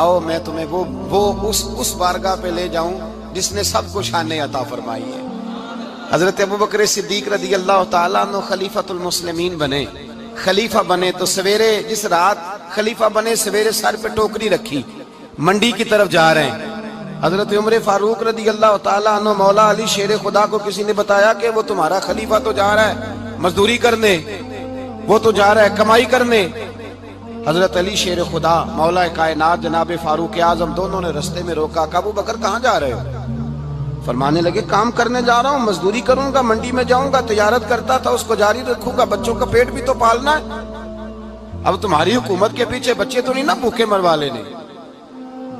آؤ میں تمہیں وہ اس بارگاہ پہ لے جاؤں جس نے سب کو شان عطا فرمائی ہے۔ حضرت ابوبکر صدیق رضی اللہ تعالیٰ عنہ خلیفۃ المسلمین بنے، خلیفہ بنے تو سویرے جس رات خلیفہ بنے سویرے سر پہ ٹوکری رکھی، منڈی کی طرف جا رہے ہیں۔ حضرت عمر فاروق رضی اللہ تعالیٰ عنہ مولا علی شیر خدا کو کسی نے بتایا کہ وہ تمہارا خلیفہ تو جا رہا ہے مزدوری کرنے، وہ تو جا رہا ہے کمائی کرنے۔ حضرت علی شیر خدا مولا کائنات جناب فاروق اعظم دونوں نے رستے میں روکا کہ ابوبکر کہاں جا رہے ہو؟ فرمانے لگے کام کرنے جا رہا ہوں، مزدوری کروں گا، منڈی میں جاؤں گا، تجارت کرتا تھا اس کو جاری رکھوں گا، بچوں کا پیٹ بھی تو پالنا ہے۔ اب تمہاری حکومت کے پیچھے بچے تو نہیں نا بھوکے مروا لینے،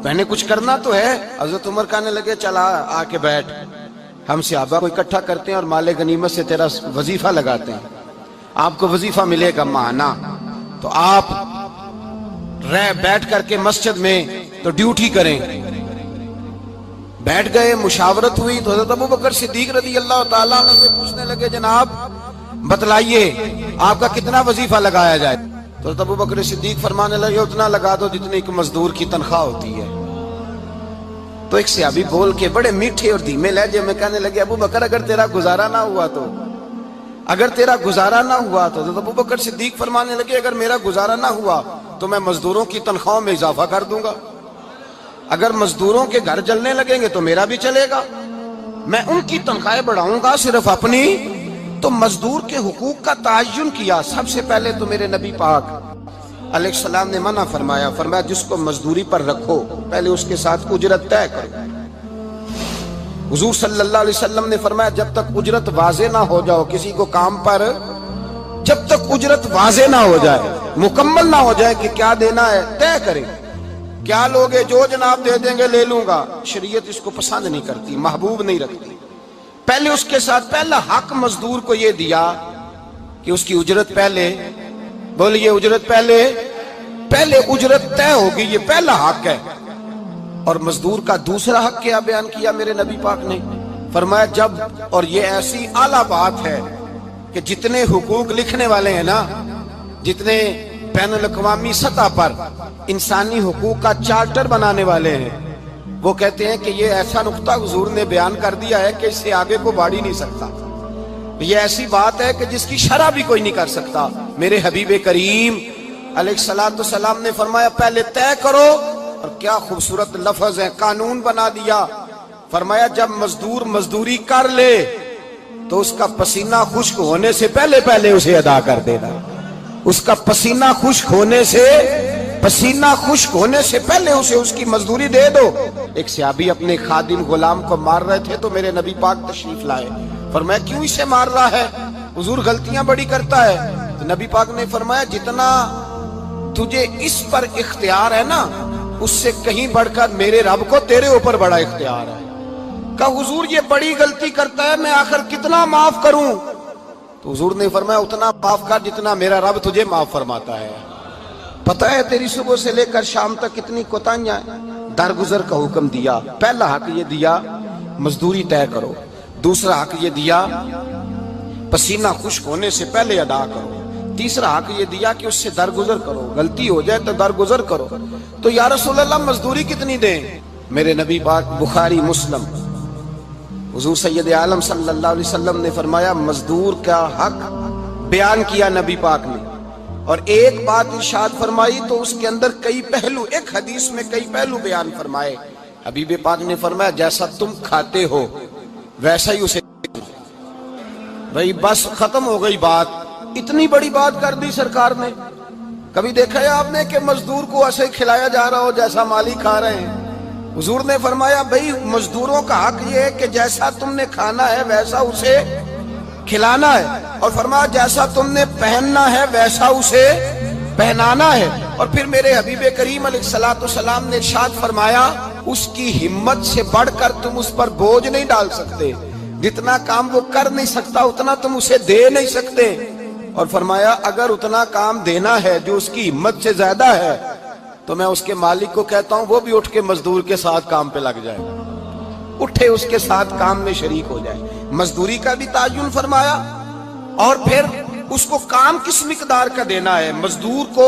میں نے کچھ کرنا تو ہے۔ حضرت عمر کہنے لگے چلا آ کے بیٹھ، ہم صحابہ کو اکٹھا کرتے ہیں اور مال غنیمت سے تیرا وظیفہ لگاتے ہیں، آپ کو وظیفہ ملے گا ماہانہ، تو آپ بیٹھ کر کے مسجد میں تو ڈیوٹی کریں۔ بیٹھ گئے، مشاورت ہوئی تو حضرت ابوبکر صدیق رضی اللہ تعالیٰ عنہ سے پوچھنے لگے جناب بتلائیے آپ کا کتنا وظیفہ لگایا جائے؟ تو حضرت ابوبکر صدیق فرمانے لگے اتنا لگا دو جتنی ایک مزدور کی تنخواہ ہوتی ہے۔ تو ایک صحابی بول کے بڑے میٹھے اور دھیمے لہجے میں کہنے لگے ابوبکر اگر تیرا گزارا نہ ہوا تو، اگر تیرا گزارا نہ ہوا تو حضرت ابوبکر صدیق فرمانے لگے اگر میرا گزارا نہ ہوا تو میں مزدوروں کی تنخواہوں میں اضافہ کر دوں گا، اگر مزدوروں کے گھر جلنے لگیں گے تو میرا بھی چلے گا، میں ان کی تنخواہیں بڑھاؤں گا صرف اپنی۔ تو مزدور کے حقوق کا تعین کیا۔ سب سے پہلے تو میرے نبی پاک علیہ السلام نے منع فرمایا، فرمایا جس کو مزدوری پر رکھو پہلے اس کے ساتھ اجرت طے کرو۔ حضور صلی اللہ علیہ وسلم نے فرمایا جب تک اجرت واضح نہ ہو جاؤ کسی کو کام پر، جب تک اجرت واضح نہ ہو جائے، مکمل نہ ہو جائے کہ کیا دینا ہے، طے کریں۔ کیا لوگے جو جناب دے دیں گے لے لوں گا، شریعت اس کو پسند نہیں کرتی، محبوب نہیں رکھتی۔ پہلے اس کے ساتھ پہلا حق مزدور کو یہ دیا کہ اس کی اجرت پہلے، بولیے اجرت پہلے اجرت طے ہوگی، یہ پہلا حق ہے۔ اور مزدور کا دوسرا حق کیا بیان کیا میرے نبی پاک نے؟ فرمایا جب، اور یہ ایسی اعلیٰ بات ہے کہ جتنے حقوق لکھنے والے ہیں نا، جتنے بین الاقوامی سطح پر انسانی حقوق کا چارٹر بنانے والے ہیں، وہ کہتے ہیں کہ یہ ایسا نقطہ حضور نے بیان کر دیا ہے کہ اس سے آگے کو بڑھ ہی نہیں سکتا، یہ ایسی بات ہے کہ جس کی شرح بھی کوئی نہیں کر سکتا۔ میرے حبیب کریم علیہ السلام نے فرمایا پہلے طے کرو، اور کیا خوبصورت لفظ ہے، قانون بنا دیا۔ فرمایا جب مزدور مزدوری کر لے تو اس کا پسینہ خشک ہونے سے پہلے اسے ادا کر دینا، اس کا پسینہ خشک ہونے سے پہلے اسے اس کی مزدوری دے دو۔ ایک صحابی اپنے خادم غلام کو مار رہے تھے تو میرے نبی پاک تشریف لائے، فرمایا کیوں اسے مار رہا ہے؟ حضور غلطیاں بڑی کرتا ہے۔ تو نبی پاک نے فرمایا جتنا تجھے اس پر اختیار ہے نا اس سے کہیں بڑھ کر میرے رب کو تیرے اوپر بڑا اختیار ہے۔ کہ حضور یہ بڑی غلطی کرتا ہے میں آخر کتنا معاف کروں؟ تو حضور نے فرمایا اتنا معاف کر جتنا میرا رب تجھے معاف فرماتا ہے۔ پتہ ہے تیری صبح سے لے کر شام تک کتنی کوتاہیاں ہیں، درگزر کا حکم دیا۔ پہلا حق یہ دیا مزدوری طے کرو، دوسرا حق یہ دیا پسینہ خشک ہونے سے پہلے ادا کرو، تیسرا حق یہ دیا کہ اس سے درگزر کرو، غلطی ہو جائے تو درگزر کرو۔ تو یا رسول اللہ مزدوری کتنی دیں؟ میرے نبی پاک بخاری مسلم حضور سید عالم صلی اللہ علیہ وسلم نے فرمایا مزدور کا حق بیان کیا نبی پاک نے، اور ایک بات ارشاد فرمائی تو اس کے اندر کئی پہلو، ایک حدیث میں کئی پہلو بیان فرمائے۔ حبیب پاک نے فرمایا جیسا تم کھاتے ہو ویسا ہی اسے، بھئی بس ختم ہو گئی بات۔ اتنی بڑی بات کر دی سرکار نے۔ کبھی دیکھا ہے آپ نے کہ مزدور کو ایسے کھلایا جا رہا ہو جیسا مالی کھا رہے ہیں؟ حضور نے فرمایا بھئی مزدوروں کا حق یہ ہے کہ جیسا تم نے کھانا ہے ویسا اسے کھلانا ہے، اور فرمایا جیسا تم نے پہننا ہے ویسا اسے پہنانا ہے۔ اور پھر میرے حبیب کریم علیہ السلام نے ارشاد فرمایا اس کی ہمت سے بڑھ کر تم اس پر بوجھ نہیں ڈال سکتے، جتنا کام وہ کر نہیں سکتا اتنا تم اسے دے نہیں سکتے۔ اور فرمایا اگر اتنا کام دینا ہے جو اس کی ہمت سے زیادہ ہے تو میں اس کے مالک کو کہتا ہوں وہ بھی اٹھ کے مزدور کے ساتھ کام پہ لگ جائے، اٹھے اس کے ساتھ کام میں شریک ہو جائے۔ مزدوری کا بھی تعین فرمایا، اور پھر اس کو کام کس مقدار کا دینا ہے۔ مزدور کو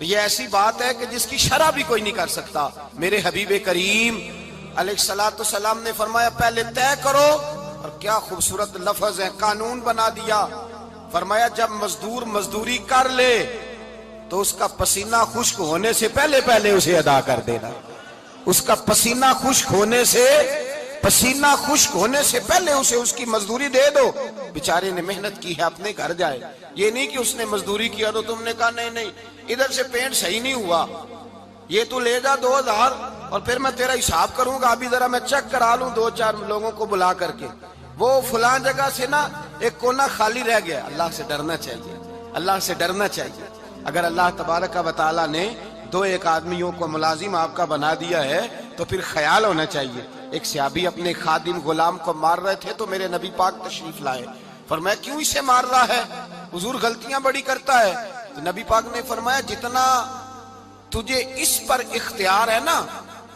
یہ ایسی بات ہے کہ جس کی شرح بھی کوئی نہیں کر سکتا۔ میرے حبیب کریم علیہ الصلوۃ والسلام نے فرمایا پہلے طے کرو، اور کیا خوبصورت لفظ ہے، قانون بنا دیا۔ فرمایا جب مزدور مزدوری کر لے تو اس کا پسینہ خشک ہونے سے پہلے پہلے اسے ادا کر دینا۔ اس کا پسینہ خشک ہونے سے پہلے اسے اس کی مزدوری دے دو۔ بیچارے نے محنت کی ہے، اپنے گھر جائے۔ یہ نہیں کہ اس نے مزدوری کیا تو تم نے کہا نہیں نہیں ادھر سے پینٹ صحیح نہیں ہوا، یہ تو لے جا 2000 اور پھر میں تیرا حساب کروں گا، ابھی ذرا میں چیک کرا لوں 2-4 لوگوں کو بلا کر کے۔ وہ فلاں جگہ سے نا ایک کونا خالی رہ گیا۔ اللہ سے ڈرنا چاہیے، اللہ سے ڈرنا چاہیے۔ اگر اللہ تبارک و تعالیٰ نے 2-1 آدمیوں کو ملازم آپ کا بنا دیا ہے تو پھر خیال ہونا چاہیے۔ ایک صحابی اپنے خادم غلام کو مار رہے تھے تو میرے نبی پاک تشریف لائے۔ فرمایا کیوں اسے مار رہا ہے؟ حضور غلطیاں بڑی کرتا ہے۔ تو نبی پاک نے فرمایا جتنا تجھے اس پر اختیار ہے نا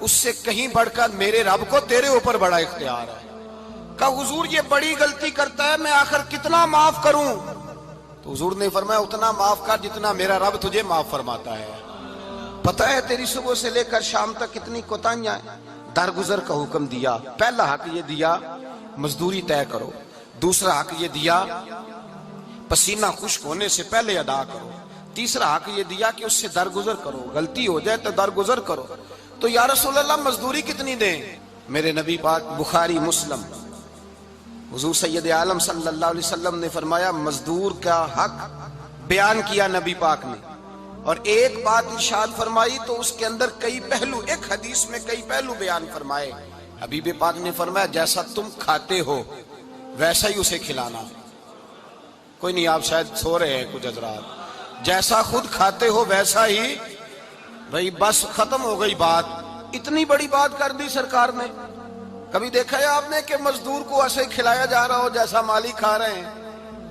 اس سے کہیں بڑھ کر میرے رب کو تیرے اوپر بڑا اختیار ہے۔ کہا حضور یہ بڑی غلطی کرتا ہے، میں آخر کتنا معاف کروں؟ تو حضور نے فرمایا اتنا معاف کر جتنا میرا رب تجھے معاف فرماتا ہے۔ پتہ ہے تیری صبح سے لے کر شام تک کتنی کوتاہیاں ہیں۔ درگزر کا حکم دیا۔ پہلا حق یہ دیا مزدوری طے کرو، دوسرا حق یہ دیا پسینہ خشک ہونے سے پہلے ادا کرو، تیسرا حق یہ دیا کہ اس سے درگزر کرو، غلطی ہو جائے تو درگزر کرو۔ تو یا رسول اللہ مزدوری کتنی دیں؟ میرے نبی پاک بخاری مسلم حضور سید عالم صلی اللہ علیہ وسلم نے فرمایا مزدور کا حق بیان کیا نبی پاک نے، اور ایک بات ارشاد فرمائی تو اس کے اندر کئی پہلو، ایک حدیث میں کئی پہلو بیان فرمائے۔ حبیب پاک نے فرمایا جیسا تم کھاتے ہو ویسا ہی اسے کھلانا۔ کوئی نہیں، آپ شاید سو رہے ہیں کچھ حضرات۔ جیسا خود کھاتے ہو ویسا ہی، بھئی بس ختم ہو گئی بات۔ اتنی بڑی بات کر دی سرکار نے۔ کبھی دیکھا ہے آپ نے کہ مزدور کو ایسے ہی کھلایا جا رہا ہو جیسا مالک کھا رہے ہیں؟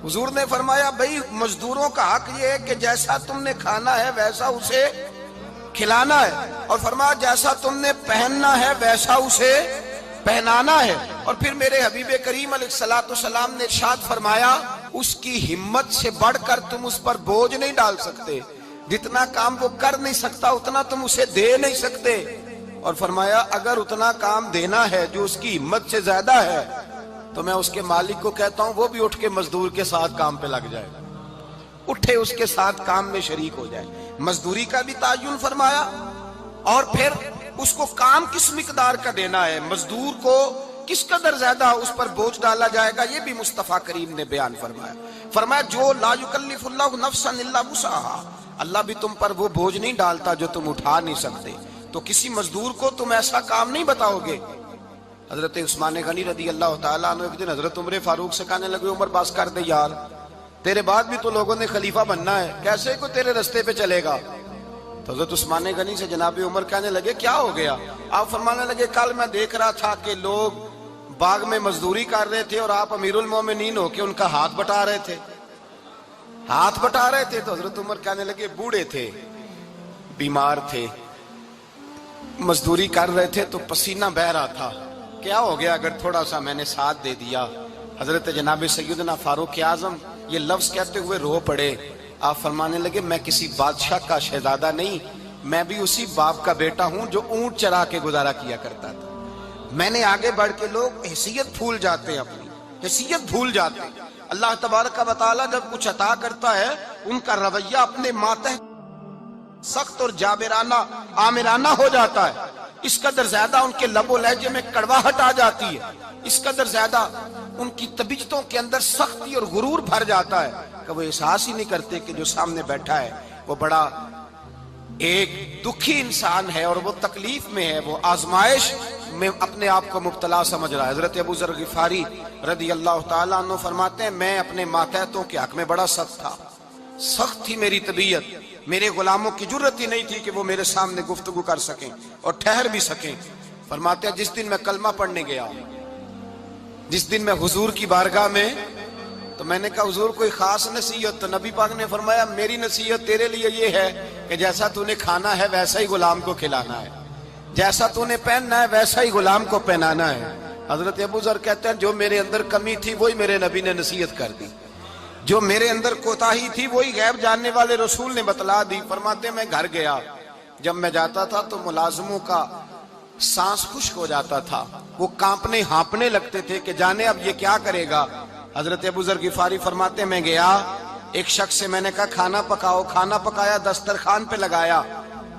حضور نے فرمایا بھئی مزدوروں کا حق یہ ہے کہ جیسا تم نے کھانا ہے ویسا اسے کھلانا ہے، اور فرمایا جیسا تم نے پہننا ہے ویسا اسے پہنانا ہے۔ اور پھر میرے حبیب کریم علیہ الصلوۃ والسلام نے ارشاد فرمایا اس کی ہمت سے بڑھ کر تم اس پر بوجھ نہیں ڈال سکتے، جتنا کام وہ کر نہیں سکتا اتنا تم اسے دے نہیں سکتے۔ اور فرمایا اگر اتنا کام دینا ہے جو اس کی ہمت سے زیادہ ہے تو میں اس کے مالک کو کہتا ہوں وہ بھی اٹھ کے مزدور کے ساتھ کام پہ لگ جائے، اٹھے اس کے ساتھ کام میں شریک ہو جائے۔ مزدوری کا بھی تعین فرمایا، اور پھر اس کو کام کس مقدار کا دینا ہے، مزدور کو کس قدر زیادہ اس پر بوجھ ڈالا جائے گا، یہ بھی مصطفیٰ کریم نے بیان فرمایا۔ فرمایا جو لا یکلف اللہ نفسا الا وسعہا، اللہ بھی تم پر وہ بوجھ نہیں ڈالتا جو تم اٹھا نہیں سکتے، تو کسی مزدور کو تم ایسا کام نہیں بتاؤ گے۔ حضرت عثمان غنی رضی اللہ تعالیٰ عنہ ایک دن حضرت عمر فاروق سے کہنے لگے عمر بس کر دے یار، تیرے بعد بھی تو لوگوں نے خلیفہ بننا ہے، کیسے کوئی تیرے رستے پہ چلے گا؟ تو حضرت عثمان غنی سے جناب عمر کہنے لگے کیا ہو گیا؟ آپ فرمانے لگے کل میں دیکھ رہا تھا کہ لوگ باغ میں مزدوری کر رہے تھے اور آپ امیر المومنین ہو کے ان کا ہاتھ بٹا رہے تھے، ہاتھ بٹا رہے تھے۔ تو حضرت عمر کہنے لگے بوڑھے تھے، بیمار تھے، مزدوری کر رہے تھے تو پسینہ بہہ رہا تھا، کیا ہو گیا اگر تھوڑا سا میں نے ساتھ دے دیا؟ حضرت جناب سیدنا فاروق اعظم یہ لفظ کہتے ہوئے رو پڑے۔ آپ فرمانے لگے میں کسی بادشاہ کا شہزادہ نہیں، میں بھی اسی باپ کا بیٹا ہوں جو اونٹ چرا کے گزارا کیا کرتا تھا۔ میں نے آگے بڑھ کے لوگ حیثیت بھول جاتے ہیں، اپنی حیثیت بھول جاتے ہیں۔ اللہ تبارک و تعالیٰ جب کچھ عطا کرتا ہے ان کا رویہ اپنے ماتحت سخت اور جابرانہ آمرانہ ہو جاتا ہے، اس قدر زیادہ ان کے لب و لہجے میں کڑواہٹ آ جاتی ہے، اس قدر زیادہ ان کی طبیعتوں کے اندر سختی اور غرور بھر جاتا ہے کہ وہ احساس ہی نہیں کرتے کہ جو سامنے بیٹھا ہے وہ بڑا ایک دکھی انسان ہے اور وہ تکلیف میں ہے، وہ آزمائش میں اپنے آپ کو مبتلا سمجھ رہا ہے۔ حضرت ابو ذر غفاری رضی اللہ تعالیٰ عنہ فرماتے ہیں میں اپنے ماتحتوں کے حق میں بڑا سخت تھا، سخت تھی میری طبیعت، میرے غلاموں کی جرت ہی نہیں تھی کہ وہ میرے سامنے گفتگو کر سکیں اور ٹھہر بھی سکیں۔ فرماتے ہیں جس دن میں کلمہ پڑھنے گیا، جس دن میں حضور کی بارگاہ میں، تو میں نے کہا حضور کوئی خاص نصیحت؟ تو نبی پاک نے فرمایا میری نصیحت تیرے لیے یہ ہے کہ جیسا تو نے کھانا ہے ویسا ہی غلام کو کھلانا ہے، جیسا تو نے پہننا ہے ویسا ہی غلام کو پہنانا ہے۔ حضرت ابو ذر کہتے ہیں جو میرے اندر کمی تھی وہی میرے نبی نے نصیحت کر دی، جو میرے اندر کوتاہی تھی وہی غیب جاننے والے رسول نے بتلا دی. فرماتے میں گھر گیا, جب میں جاتا تھا تو ملازموں کا سانس خشک ہو جاتا تھا, وہ کانپنے ہانپنے لگتے تھے کہ جانے اب یہ کیا کرے گا. حضرت ابو ذر غفاری فرماتے میں گیا, ایک شخص سے میں نے کہا کھانا پکاؤ, کھانا پکایا, دسترخوان پہ لگایا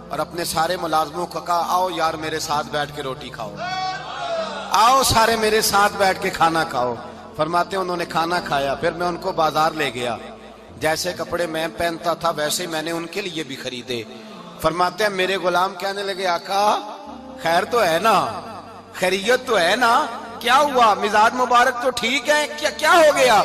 اور اپنے سارے ملازموں کو کہا آؤ یار میرے ساتھ بیٹھ کے روٹی کھاؤ, آؤ سارے میرے ساتھ بیٹھ کے کھانا کھاؤ. فرماتے ہیں انہوں نے کھانا کھایا, پھر میں ان کو بازار لے گیا, جیسے کپڑے میں پہنتا تھا ویسے ہی میں نے ان کے لیے بھی خریدے. فرماتے ہیں میرے غلام کہنے لگے آقا خیر تو ہے نا, خیریت تو ہے نا, کیا ہوا, مزاج مبارک تو ٹھیک ہے, کیا ہو گیا.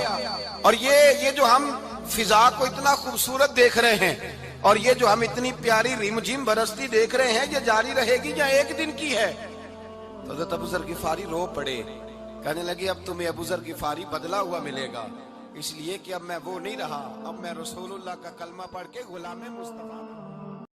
اور یہ جو ہم فضا کو اتنا خوبصورت دیکھ رہے ہیں اور یہ جو ہم اتنی پیاری رمجھم برستی دیکھ رہے ہیں, یہ جاری رہے گی یا ایک دن کی ہے. تو حضرت ابو ذر غفاری رو پڑے, کہنے لگے اب تمہیں ابو ذر غفاری بدلا ہوا ملے گا, اس لیے کہ اب میں وہ نہیں رہا, اب میں رسول اللہ کا کلمہ پڑھ کے غلام مصطفیٰ